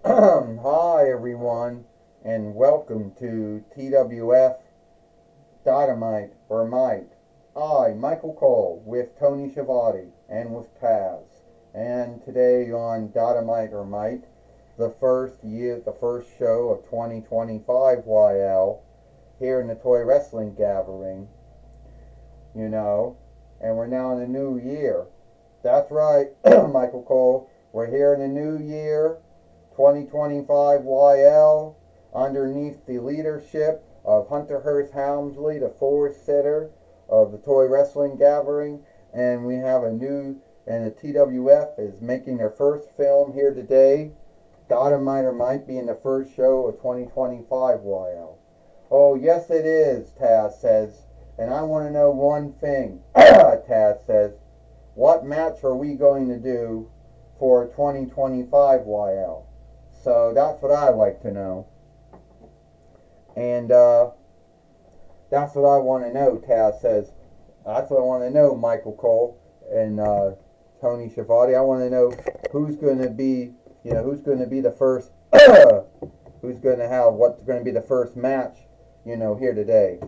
Hi everyone, and welcome to TWF Dynamite or Might. I, Michael Cole, with Tony Schiavone and with Taz. And today on Dynamite or Might, the first show of 2025 YL here in the Toy Wrestling Gathering, and we're now in the new year. That's right, Michael Cole, we're here in the new year 2025 YL underneath the leadership of Hunter Hearst Helmsley, the fourth sitter of the Toy Wrestling Gathering, and we have and the TWF is making their first film here today. Dynamite or Might being the first show of 2025 YL. Oh, yes it is, Taz says, and I want to know one thing. Taz says, what match are we going to do for 2025 YL? So that's what I'd like to know. And that's what I want to know, Taz says. That's what I want to know, Michael Cole and Tony Schiavone. I want to know who's going to be, who's going to be the first, who's going to have, what's going to be the first match, here today.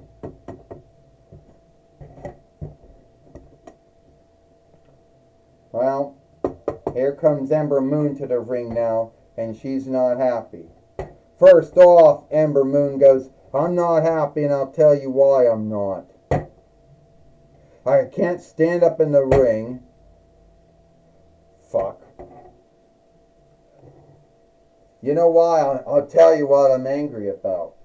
Well, here comes Ember Moon to the ring now, and she's not happy. First off, Ember Moon goes, I'm not happy, and I'll tell you why I'm not. I can't stand up in the ring. Fuck. You know why? I'll tell you what I'm angry about.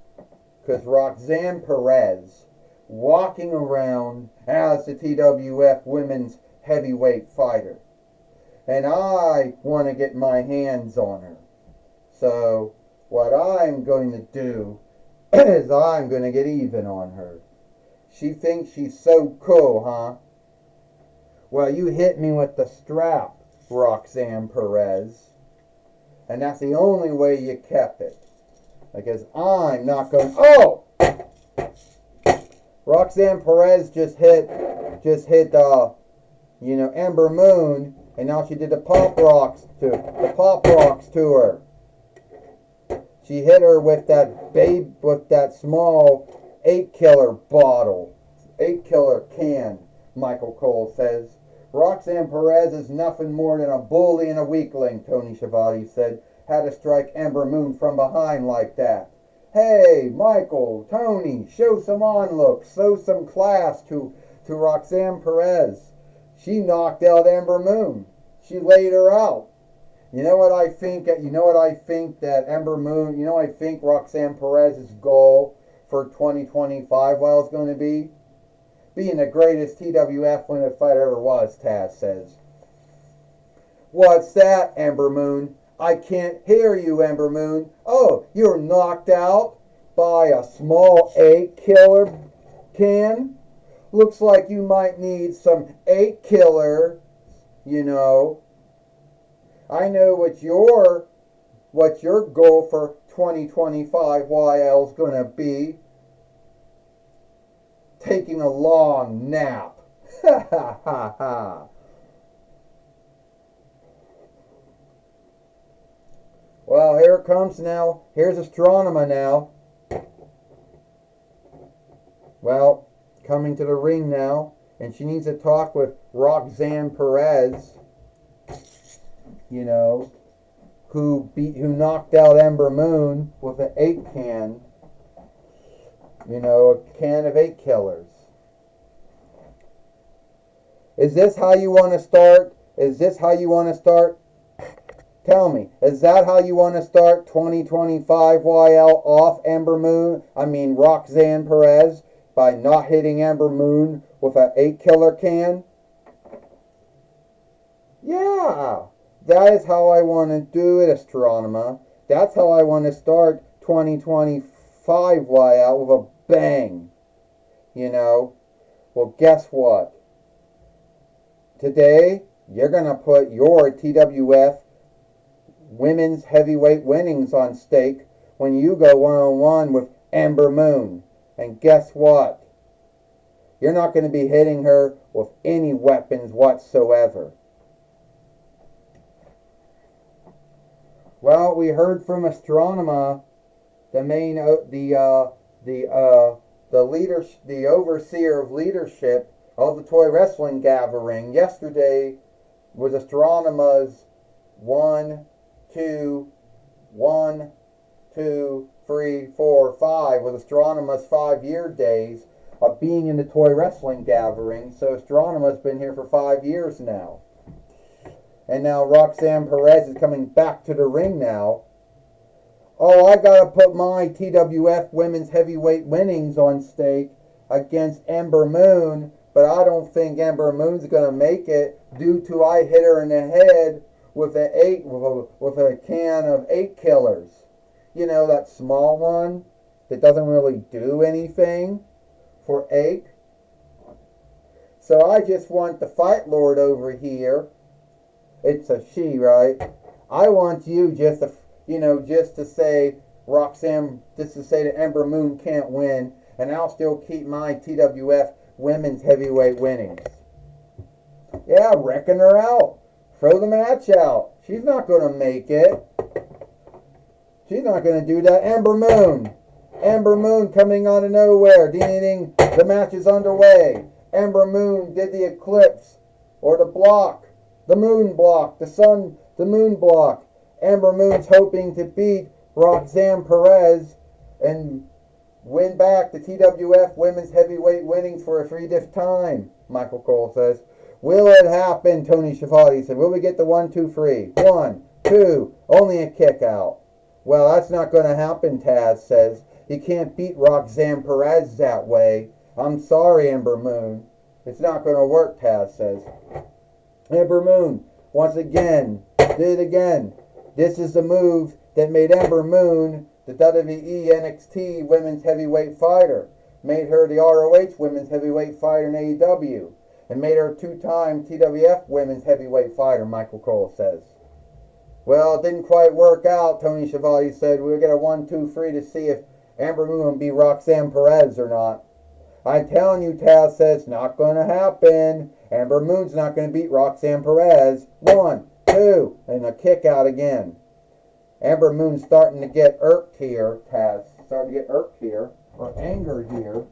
Because Roxanne Perez, walking around as the TWF Women's Heavyweight Fighter. And I want to get my hands on her. So, what I'm going to do is I'm going to get even on her. She thinks she's so cool, huh? Well, you hit me with the strap, Roxanne Perez. And that's the only way you kept it. Because I'm not going... Oh! Roxanne Perez just hit, Ember Moon, and now she did the pop rocks to her. She hit her with that small 8-killer bottle, 8-killer can, Michael Cole says. Roxanne Perez is nothing more than a bully and a weakling, Tony Schiavone said. Had to strike Ember Moon from behind like that. Hey, Michael, Tony, show some onlooks, show some class to Roxanne Perez. She knocked out Ember Moon. She laid her out. You know what I think that Ember Moon, I think Roxanne Perez's goal for 2025 is going to be? Being the greatest TWF women's fighter ever was, Taz says. What's that, Ember Moon? I can't hear you, Ember Moon. Oh, you're knocked out by a small 8-killer can? Looks like you might need some 8-killer, I know what your goal for 2025 YL is going to be. Taking a long nap. Ha ha ha ha. Well, here it comes now. Here's Astronema now. Well, coming to the ring now. And she needs to talk with Roxanne Perez. Who knocked out Ember Moon with an 8 can. A can of 8 killers. Is this how you want to start? Tell me, is that how you want to start 2025 YL off Roxanne Perez by not hitting Ember Moon with an 8-killer can? Yeah, that is how I want to do it, Astronema. That's how I want to start 2025 YL with a bang. Well, guess what? Today, you're going to put your TWF women's heavyweight winnings on stake when you go one-on-one with Ember Moon. And guess what? You're not going to be hitting her with any weapons whatsoever. Well, we heard from Astronema, the main, the overseer of leadership of the toy wrestling gathering. Yesterday was Astronema's 1, 2, 1, 2, 3, 4, 5 was Astronema's 5-year days of being in the toy wrestling gathering. So Astronema's been here for 5 years now. And now Roxanne Perez is coming back to the ring now. Oh, I gotta put my TWF women's heavyweight winnings on stake against Ember Moon, but I don't think Ember Moon's gonna make it due to I hit her in the head with a can of 8 killers. You know, that small one that doesn't really do anything for 8. So I just want the Fight Lord over here. It's a she, right? I want you just to say Roxanne, just to say that Ember Moon can't win, and I'll still keep my TWF women's heavyweight winnings. Yeah, reckon her out. Throw the match out. She's not going to make it. She's not going to do that. Ember Moon. Ember Moon coming out of nowhere. Ding, ding, ding. The match is underway. Ember Moon did the eclipse, or the block. The moon block, the moon block. Ember Moon's hoping to beat Roxanne Perez and win back the TWF women's heavyweight winnings for a 3-diff time, Michael Cole says. Will it happen, Tony Schiavone said. Will we get the 1, 2, 3? 1, 2, only a kick out. Well, that's not going to happen, Taz says. You can't beat Roxanne Perez that way. I'm sorry, Ember Moon. It's not going to work, Taz says. Ember Moon, once again, did it again. This is the move that made Ember Moon the WWE NXT Women's Heavyweight Fighter, made her the ROH Women's Heavyweight Fighter in AEW, and made her a 2-time TWF Women's Heavyweight Fighter, Michael Cole says. Well, it didn't quite work out, Tony Schiavone said. We'll get a 1, 2, 3 to see if Ember Moon will beat Roxanne Perez or not. I'm telling you, Taz says, not going to happen. Ember Moon's not going to beat Roxanne Perez. 1, 2, and a kick out again. Ember Moon's starting to get irked here, Taz. Starting to get irked here, or angered here.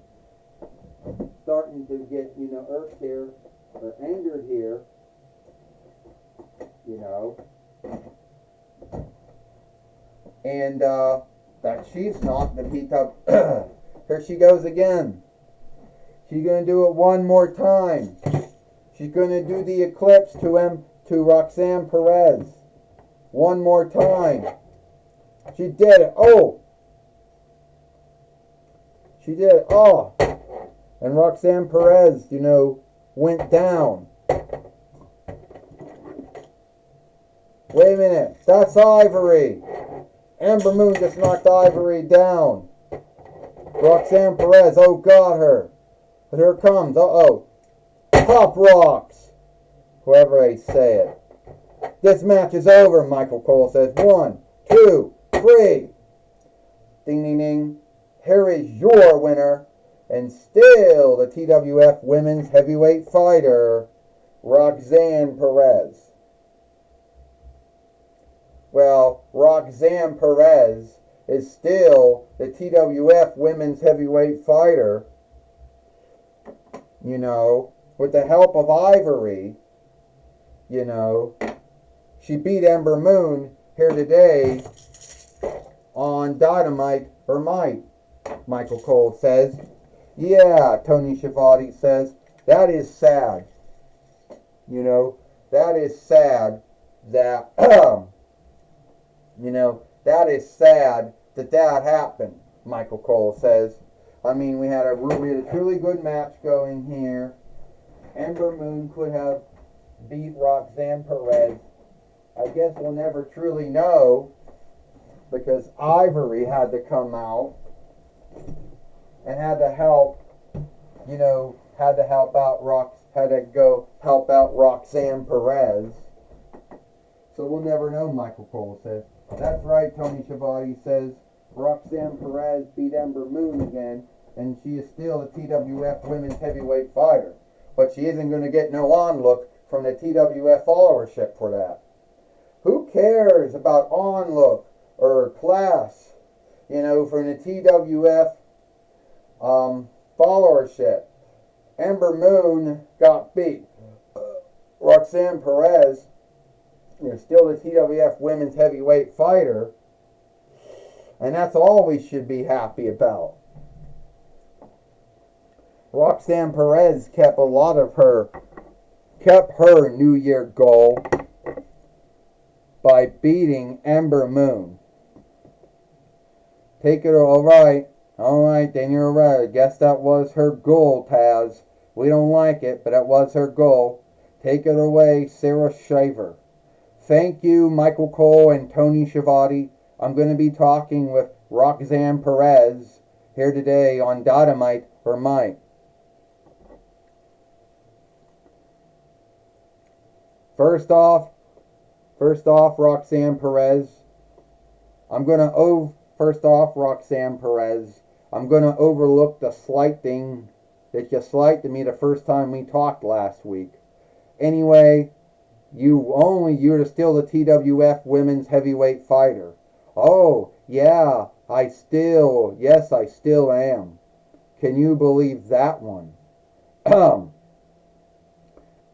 Starting to get, irked here, or angered here. And that she's not the beat up. Here she goes again. She's going to do it one more time. She's going to do the eclipse to Roxanne Perez. One more time. She did it. Oh. She did it. Oh. And Roxanne Perez, went down. Wait a minute. That's Ivory. Ember Moon just knocked Ivory down. Roxanne Perez, oh, got her. But here it comes. Uh-oh. Pop rocks. Whoever they say it. This match is over, Michael Cole says. 1, 2, 3. Ding, ding, ding. Here is your winner. And still the TWF Women's Heavyweight Fighter, Roxanne Perez. Well, Roxanne Perez is still the TWF Women's Heavyweight Fighter. With the help of Ivory, she beat Ember Moon here today on Dynamite or Might, Michael Cole says. Yeah, Tony Schiavone says, that is sad. That is sad that, that is sad that happened, Michael Cole says. I mean, we had a truly good match going here. Ember Moon could have beat Roxanne Perez. I guess we'll never truly know because Ivory had to come out and had to help out Roxanne Perez. So we'll never know, Michael Cole says. That's right, Tony Schiavone says. Roxanne Perez beat Ember Moon again, and she is still the TWF Women's Heavyweight Fighter. But she isn't going to get no onlook from the TWF followership for that. Who Who cares about onlook or class, from the TWF followership? Ember Moon got beat. Roxanne Perez, still the TWF women's heavyweight fighter, and that's all we should be happy about. Roxanne Perez kept her New Year goal by beating Ember Moon. Take it, all right, then you're right. I guess that was her goal, Taz. We don't like it, but it was her goal. Take it away, Sarah Shaver. Thank you, Michael Cole and Tony Schiavone. I'm going to be talking with Roxanne Perez here today on Dynamite or Mike. First off, Roxanne Perez. I'm going to overlook the slight thing that you slighted to me the first time we talked last week. Anyway, you're still the TWF women's heavyweight fighter. Oh, yeah, I still am. Can you believe that one?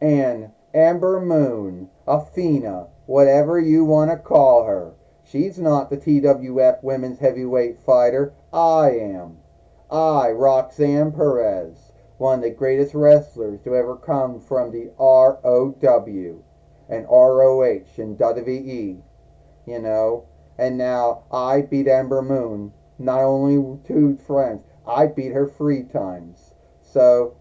And Ember Moon, Athena, whatever you want to call her, she's not the TWF women's heavyweight fighter. I am. I, Roxanne Perez, one of the greatest wrestlers to ever come from the ROW and ROH and WWE, And now I beat Ember Moon, not only 2 friends, I beat her 3 times. So,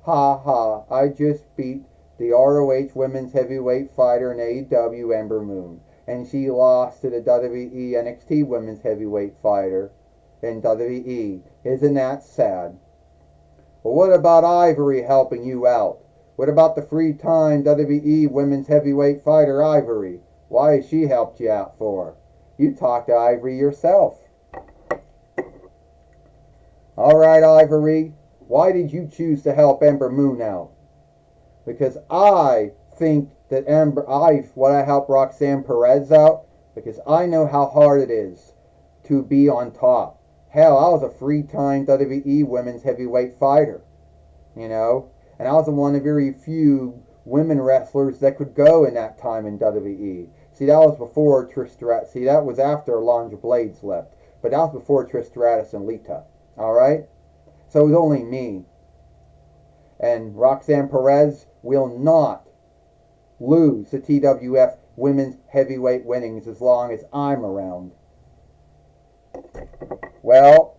I just beat the ROH women's heavyweight fighter in AEW, Ember Moon. And she lost to the WWE NXT women's heavyweight fighter in WWE. Isn't that sad? Well, what about Ivory helping you out? What about the 3-time WWE women's heavyweight fighter, Ivory? Why has she helped you out for? You talk to Ivory yourself. All right, Ivory. Why did you choose to help Ember Moon out? Because I think that I helped Roxanne Perez out because I know how hard it is to be on top. Hell, I was a 3-time WWE women's heavyweight fighter, and I was one of very few women wrestlers that could go in that time in WWE. See, that was before Trish Stratus. See, that was after Alundra Blades left, but that was before Trish Stratus and Lita. All right, so it was only me. And Roxanne Perez will not lose the TWF women's heavyweight winnings as long as I'm around. Well,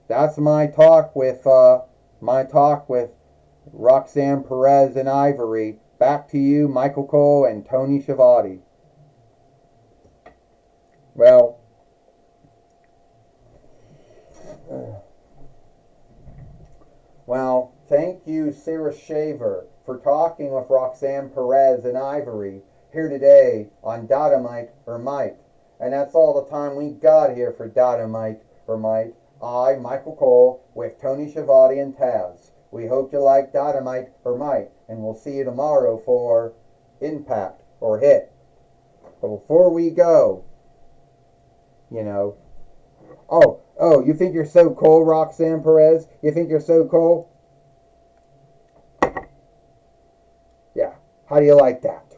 that's my talk with Roxanne Perez and Ivory. Back to you, Michael Cole and Tony Schiavone. Well, thank you, Sarah Shaver, for talking with Roxanne Perez and Ivory here today on Dynamite or Mike. And that's all the time we got here for Dynamite or Mike. I, Michael Cole, with Tony Schiavone and Taz. We hope you like Dynamite or Mike, and we'll see you tomorrow for Impact or Hit. But before we go, you think you're so cool, Roxanne Perez? You think you're so cool? Yeah, how do you like that?